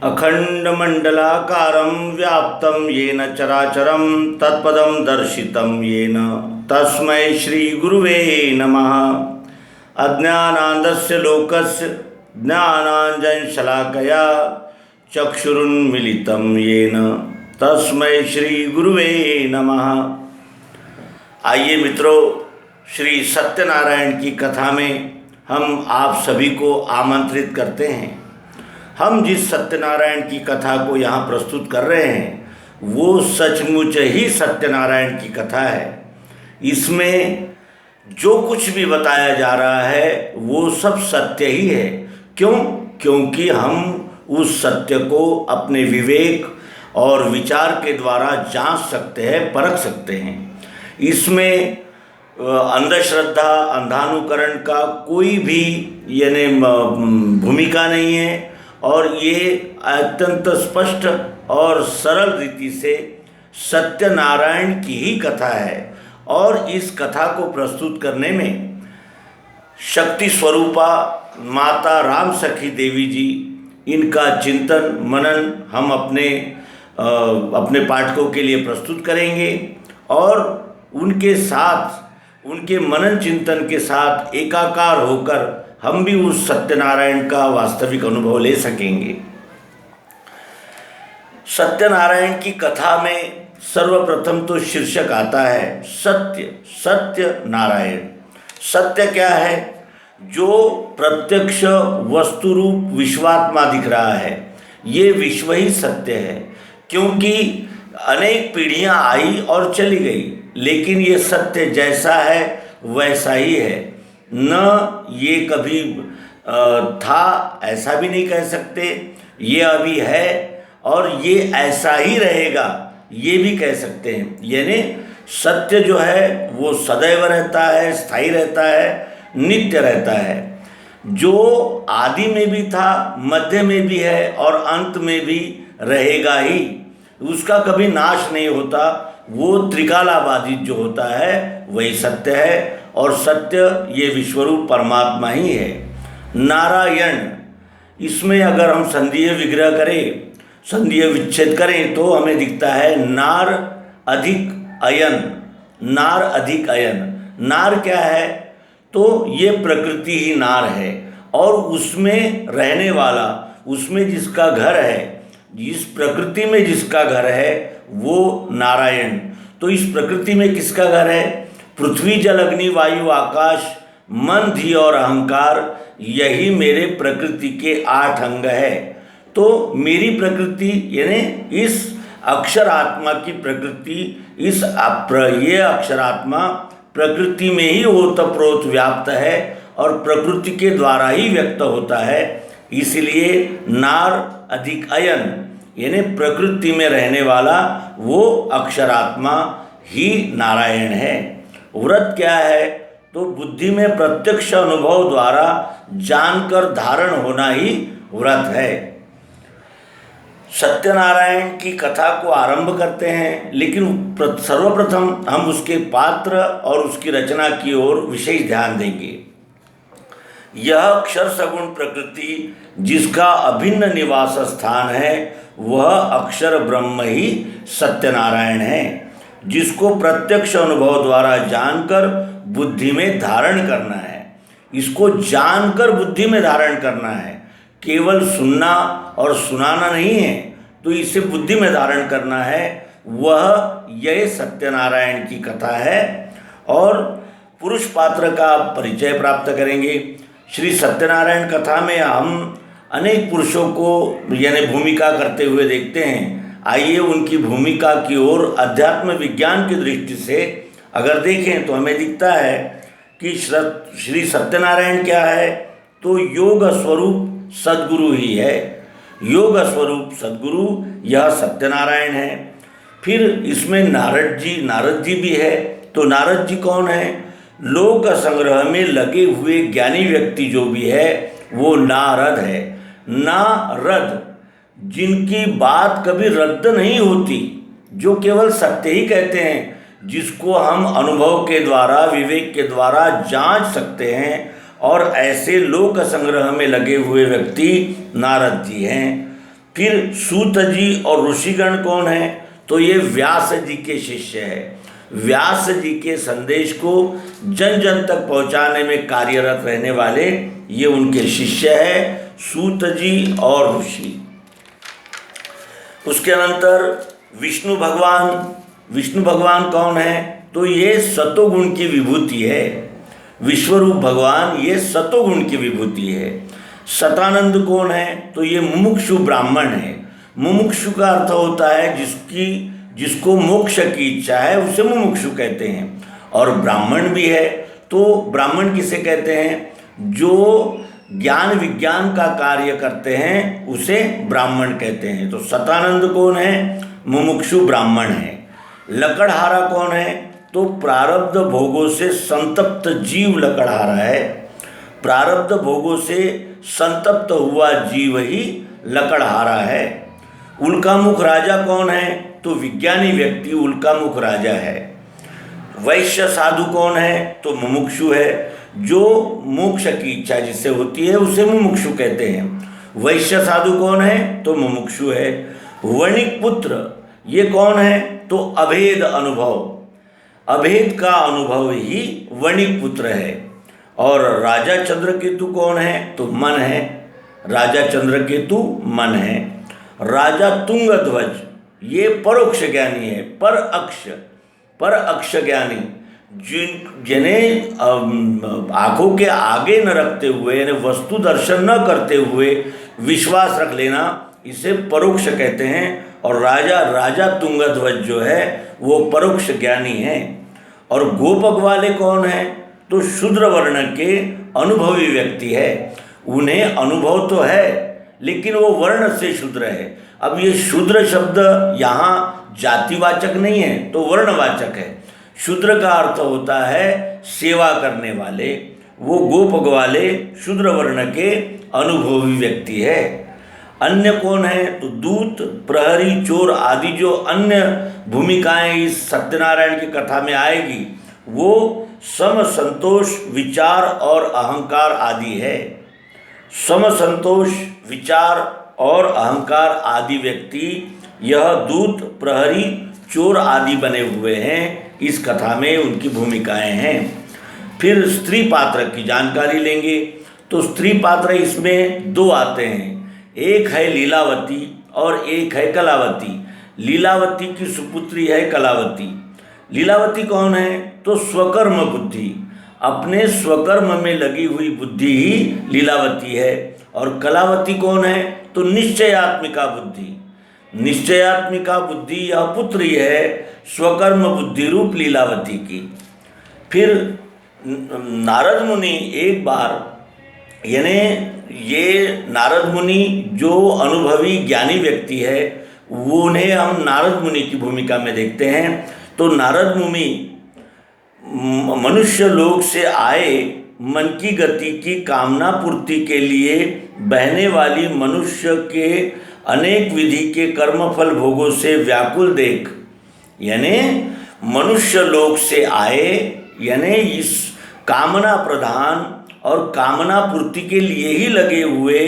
अखंडमंडलाकारं व्याप्तं येन चराचरं तत्पदं दर्शितं येन तस्मै श्रीगुरुवे नमः। अज्ञानान्धस्य लोकस्य ज्ञानाञ्जनशलाकया चक्षुरुन्मीलितं येन तस्मै श्रीगुरुवे नमः। आइए मित्रों, श्री सत्यनारायण की कथा में हम आप सभी को आमंत्रित करते हैं। हम जिस सत्यनारायण की कथा को यहाँ प्रस्तुत कर रहे हैं वो सचमुच ही सत्यनारायण की कथा है। इसमें जो कुछ भी बताया जा रहा है वो सब सत्य ही है। क्यों? क्योंकि हम उस सत्य को अपने विवेक और विचार के द्वारा जांच सकते हैं, परख सकते हैं। इसमें अंधश्रद्धा, अंधानुकरण का कोई भी यानी भूमिका नहीं है और ये अत्यंत स्पष्ट और सरल रीति से सत्यनारायण की ही कथा है। और इस कथा को प्रस्तुत करने में शक्ति स्वरूपा माता राम सखी देवी जी, इनका चिंतन मनन हम अपने पाठकों के लिए प्रस्तुत करेंगे और उनके साथ, उनके मनन चिंतन के साथ एकाकार होकर हम भी उस सत्यनारायण का वास्तविक अनुभव ले सकेंगे। सत्यनारायण की कथा में सर्वप्रथम तो शीर्षक आता है सत्य, सत्य नारायण। सत्य क्या है? जो प्रत्यक्ष वस्तु रूप विश्वात्मा दिख रहा है, ये विश्व ही सत्य है। क्योंकि अनेक पीढ़ियां आई और चली गई, लेकिन ये सत्य जैसा है वैसा ही है। न ये कभी था ऐसा भी नहीं कह सकते, ये अभी है और ये ऐसा ही रहेगा ये भी कह सकते हैं। यानी सत्य जो है वो सदैव रहता है, स्थायी रहता है, नित्य रहता है। जो आदि में भी था, मध्य में भी है और अंत में भी रहेगा ही, उसका कभी नाश नहीं होता। वो त्रिकालाबाधित जो होता है वही सत्य है और सत्य ये विश्वरूप परमात्मा ही है। नारायण, इसमें अगर हम संधीय विग्रह करें, संधीय विच्छेद करें तो हमें दिखता है नार अधिक अयन। नार अधिक अयन, नार क्या है? तो ये प्रकृति ही नार है और उसमें रहने वाला, उसमें जिसका घर है, जिस प्रकृति में जिसका घर है वो नारायण। तो इस प्रकृति में किसका घर है? पृथ्वी जल अग्नि वायु आकाश मन धी और अहंकार, यही मेरे प्रकृति के 8 अंग है। तो मेरी प्रकृति यानी इस अक्षर आत्मा की प्रकृति, ये अक्षरात्मा प्रकृति में ही ओतप्रोत व्याप्त है और प्रकृति के द्वारा ही व्यक्त होता है। इसलिए नार अधिक अयन यानी प्रकृति में रहने वाला वो अक्षरात्मा ही नारायण है। व्रत क्या है? तो बुद्धि में प्रत्यक्ष अनुभव द्वारा जानकर धारण होना ही व्रत है। सत्यनारायण की कथा को आरंभ करते हैं, लेकिन सर्वप्रथम हम उसके पात्र और उसकी रचना की ओर विशेष ध्यान देंगे। यह अक्षर सगुण प्रकृति जिसका अभिन्न निवास स्थान है वह अक्षर ब्रह्म ही सत्यनारायण है, जिसको प्रत्यक्ष अनुभव द्वारा जानकर बुद्धि में धारण करना है। इसको जानकर बुद्धि में धारण करना है, केवल सुनना और सुनाना नहीं है। तो इसे बुद्धि में धारण करना है, वह यह सत्यनारायण की कथा है। और पुरुष पात्र का परिचय प्राप्त करेंगे। श्री सत्यनारायण कथा में हम अनेक पुरुषों को यानी भूमिका करते हुए देखते हैं। आइए उनकी भूमिका की ओर अध्यात्म विज्ञान की दृष्टि से अगर देखें तो हमें दिखता है कि श्री सत्यनारायण क्या है? तो योग स्वरूप सद्गुरु ही है। योग स्वरूप सद्गुरु यह सत्यनारायण है। फिर इसमें नारद जी भी है। तो नारद जी कौन है? लोक संग्रह में लगे हुए ज्ञानी व्यक्ति जो भी है वो नारद है। नारद, जिनकी बात कभी रद्द नहीं होती, जो केवल सत्य ही कहते हैं, जिसको हम अनुभव के द्वारा, विवेक के द्वारा जांच सकते हैं। और ऐसे लोक संग्रह में लगे हुए व्यक्ति नारद जी हैं। फिर सूत जी और ऋषिगण कौन है? तो ये व्यास जी के शिष्य है। व्यास जी के संदेश को जन जन तक पहुंचाने में कार्यरत रहने वाले ये उनके शिष्य है, सूत जी और ऋषि। उसके अनंतर विष्णु भगवान। विष्णु भगवान कौन है? तो ये सतोगुण की विभूति है। विश्वरूप भगवान ये सतोगुण की विभूति है। सतानंद कौन है? तो ये मुमुक्षु ब्राह्मण है। मुमुक्षु का अर्थ होता है जिसको मोक्ष की इच्छा है, उसे मुमुक्षु कहते हैं। और ब्राह्मण भी है, तो ब्राह्मण किसे कहते हैं? जो ज्ञान विज्ञान का कार्य करते हैं उसे ब्राह्मण कहते हैं। तो सतानंद कौन है? मुमुक्षु ब्राह्मण है। लकड़हारा कौन है? तो प्रारब्ध भोगों से संतप्त जीव लकड़हारा है। प्रारब्ध भोगों से संतप्त हुआ जीव ही लकड़हारा है। उल्कामुख राजा कौन है? तो विज्ञानी व्यक्ति उल्कामुख राजा है। वैश्य साधु कौन है? तो मुमुक्षु है। जो मोक्ष की इच्छा जिससे होती है उसे मुमुक्षु कहते हैं। वैश्य साधु कौन है? तो मुमुक्षु है। वणिक पुत्र ये कौन है? तो अभेद अनुभव, अभेद का अनुभव ही वणिक पुत्र है। और राजा चंद्रकेतु कौन है? तो मन है। राजा चंद्रकेतु मन है। राजा तुंगध्वज ये परोक्ष ज्ञानी है। पर अक्ष ज्ञानी जिन्हें आंखों के आगे न रखते हुए, यानी वस्तु दर्शन न करते हुए विश्वास रख लेना, इसे परोक्ष कहते हैं। और राजा तुंगध्वज जो है वो परोक्ष ज्ञानी है। और गोपक वाले कौन है? तो शूद्र वर्ण के अनुभवी व्यक्ति है। उन्हें अनुभव तो है लेकिन वो वर्ण से शूद्र है। अब ये शूद्र शब्द यहाँ जातिवाचक नहीं है, तो वर्णवाचक है। शूद्र का अर्थ होता है सेवा करने वाले। वो गोपक वाले शूद्र वर्ण के अनुभवी व्यक्ति है। अन्य कौन है? तो दूत, प्रहरी, चोर आदि जो अन्य भूमिकाएं इस सत्यनारायण की कथा में आएगी वो सम, संतोष, विचार और अहंकार आदि है। सम, संतोष, विचार और अहंकार आदि व्यक्ति यह दूत, प्रहरी, चोर आदि बने हुए हैं। इस कथा में उनकी भूमिकाएं हैं। फिर स्त्री पात्र की जानकारी लेंगे। तो स्त्री पात्र इसमें दो आते हैं, एक है लीलावती और एक है कलावती। लीलावती की सुपुत्री है कलावती। लीलावती कौन है? तो स्वकर्म बुद्धि, अपने स्वकर्म में लगी हुई बुद्धि ही लीलावती है। और कलावती कौन है? तो निश्चयात्मिका बुद्धि। निश्चयात्मिका बुद्धि यह पुत्री है स्वकर्म बुद्धि रूप लीलावती की। फिर नारद मुनि एक बार, यानी ये नारद मुनि जो अनुभवी ज्ञानी व्यक्ति है वो उन्हें हम नारद मुनि की भूमिका में देखते हैं। तो नारद मुनि मनुष्य लोक से आए मन की गति की कामना पूर्ति के लिए बहने वाली मनुष्य के अनेक विधि के कर्मफल भोगों से व्याकुल देख, यानी मनुष्य लोक से आए, यानी इस कामना प्रधान और कामना पूर्ति के लिए ही लगे हुए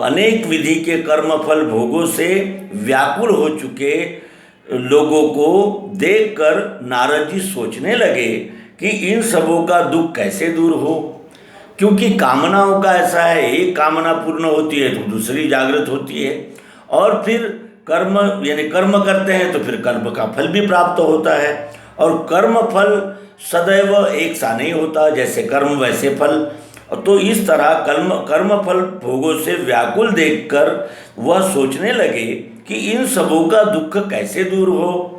अनेक विधि के कर्मफल भोगों से व्याकुल हो चुके लोगों को देखकर नारद जी सोचने लगे कि इन सबों का दुख कैसे दूर हो। क्योंकि कामनाओं का ऐसा है, एक कामना पूर्ण होती है तो दूसरी जागृत होती है। और फिर कर्म, यानी कर्म करते हैं तो फिर कर्म का फल भी प्राप्त होता है। और कर्म फल सदैव एक सा नहीं होता, जैसे कर्म वैसे फल। तो इस तरह कर्म फल भोगों से व्याकुल देखकर वह सोचने लगे कि इन सबों का दुख कैसे दूर हो।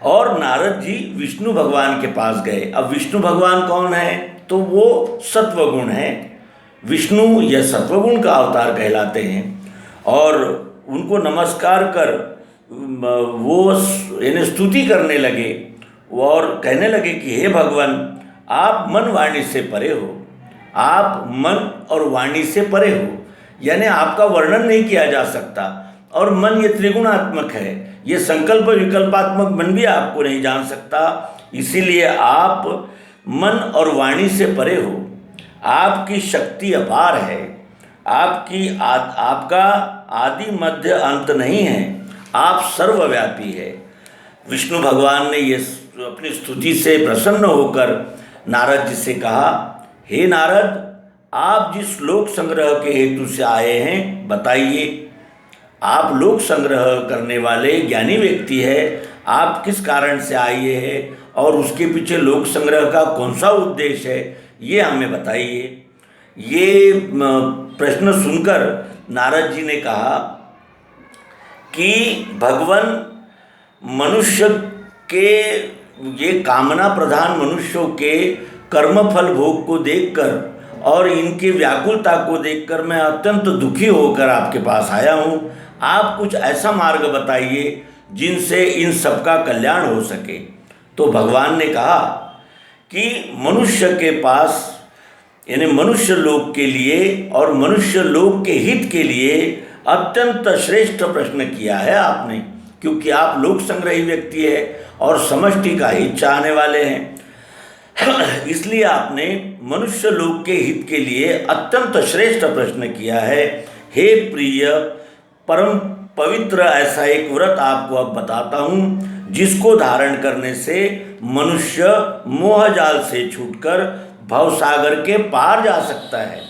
और नारद जी विष्णु भगवान के पास गए। अब विष्णु भगवान कौन है? तो वो सत्वगुण है। विष्णु यह सत्वगुण का अवतार कहलाते हैं। और उनको नमस्कार कर वो यानी स्तुति करने लगे और कहने लगे कि हे भगवान, आप मन वाणी से परे हो, आप मन और वाणी से परे हो, यानी आपका वर्णन नहीं किया जा सकता। और मन ये त्रिगुणात्मक है, ये संकल्प विकल्पात्मक मन भी आपको नहीं जान सकता। इसीलिए आप मन और वाणी से परे हो। आपकी शक्ति अपार है, आपका आदि मध्य अंत नहीं है, आप सर्वव्यापी है। विष्णु भगवान ने ये अपनी स्तुति से प्रसन्न होकर नारद जी से कहा, हे नारद, आप जिस लोक संग्रह के हेतु से आए हैं बताइए। आप लोक संग्रह करने वाले ज्ञानी व्यक्ति है, आप किस कारण से आए हैं और उसके पीछे लोक संग्रह का कौन सा उद्देश्य है, ये हमें बताइए। ये प्रश्न सुनकर नारद जी ने कहा कि भगवान मनुष्य के, ये कामना प्रधान मनुष्यों के कर्मफल भोग को देखकर और इनकी व्याकुलता को देखकर मैं अत्यंत दुखी होकर आपके पास आया हूँ। आप कुछ ऐसा मार्ग बताइए जिनसे इन सबका कल्याण हो सके। तो भगवान ने कहा कि मनुष्य के पास, यानी मनुष्य लोक के लिए और मनुष्य लोक के हित के लिए अत्यंत श्रेष्ठ प्रश्न किया है आपने, क्योंकि आप लोक संग्रही व्यक्ति है और समष्टि का हित चाहने वाले हैं। इसलिए आपने मनुष्य लोक के हित के लिए अत्यंत श्रेष्ठ प्रश्न किया है। हे प्रिय, परम पवित्र ऐसा एक व्रत आपको अब बताता हूँ जिसको धारण करने से मनुष्य मोहजाल से छूटकर भवसागर के पार जा सकता है।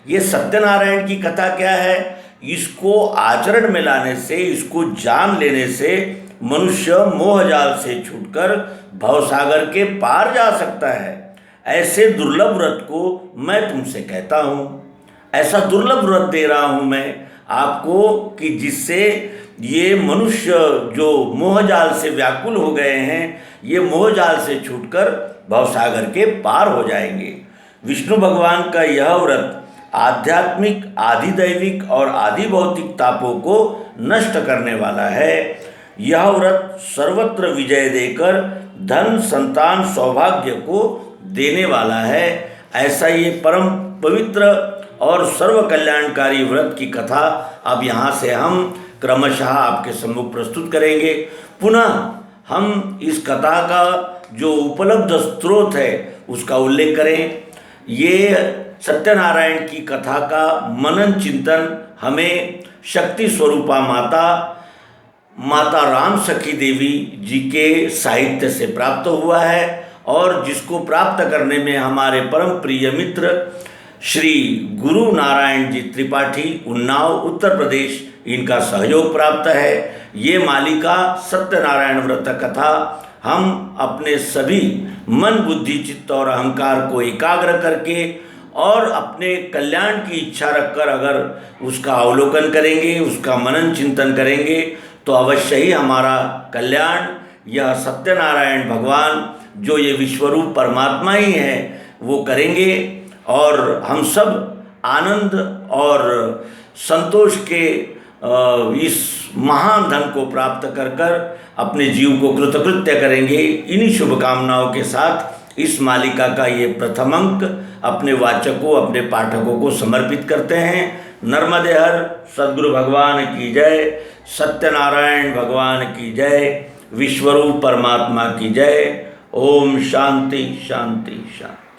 ये सत्यनारायण की कथा क्या है, इसको आचरण में लाने से, इसको जान लेने से मनुष्य मोहजाल से छूटकर भवसागर के पार जा सकता है। ऐसे दुर्लभ व्रत को मैं तुमसे कहता हूँ, ऐसा दुर्लभ व्रत दे रहा हूँ मैं आपको कि जिससे ये मनुष्य जो मोहजाल से व्याकुल हो गए हैं, ये मोहजाल से छूटकर भवसागर के पार हो जाएंगे। विष्णु भगवान का यह व्रत आध्यात्मिक, आधिदैविक और आधि भौतिक तापों को नष्ट करने वाला है। यह व्रत सर्वत्र विजय देकर धन, संतान, सौभाग्य को देने वाला है। ऐसा ये परम पवित्र और सर्व कल्याणकारी व्रत की कथा अब यहाँ से हम क्रमशः आपके सम्मुख प्रस्तुत करेंगे। पुनः हम इस कथा का जो उपलब्ध स्रोत है उसका उल्लेख करें। ये सत्यनारायण की कथा का मनन चिंतन हमें शक्ति स्वरूपा माता राम सखी देवी जी के साहित्य से प्राप्त हुआ है और जिसको प्राप्त करने में हमारे परम प्रिय मित्र श्री गुरु नारायण जी त्रिपाठी, उन्नाव, उत्तर प्रदेश, इनका सहयोग प्राप्त है। ये मालिका सत्यनारायण व्रत कथा हम अपने सभी मन, बुद्धि, चित्त और अहंकार को एकाग्र करके और अपने कल्याण की इच्छा रखकर अगर उसका अवलोकन करेंगे, उसका मनन चिंतन करेंगे तो अवश्य ही हमारा कल्याण, यह सत्यनारायण भगवान जो ये विश्वरूप परमात्मा ही है वो करेंगे और हम सब आनंद और संतोष के इस महान धन को प्राप्त कर कर अपने जीव को कृतकृत्य करेंगे। इन्हीं शुभकामनाओं के साथ इस मालिका का ये प्रथम अंक अपने वाचकों, अपने पाठकों को समर्पित करते हैं। नर्मदे हर सद्गुरु भगवान की जय, सत्यनारायण भगवान की जय, विश्वरूप परमात्मा की जय। ओम शांति शांति शांति।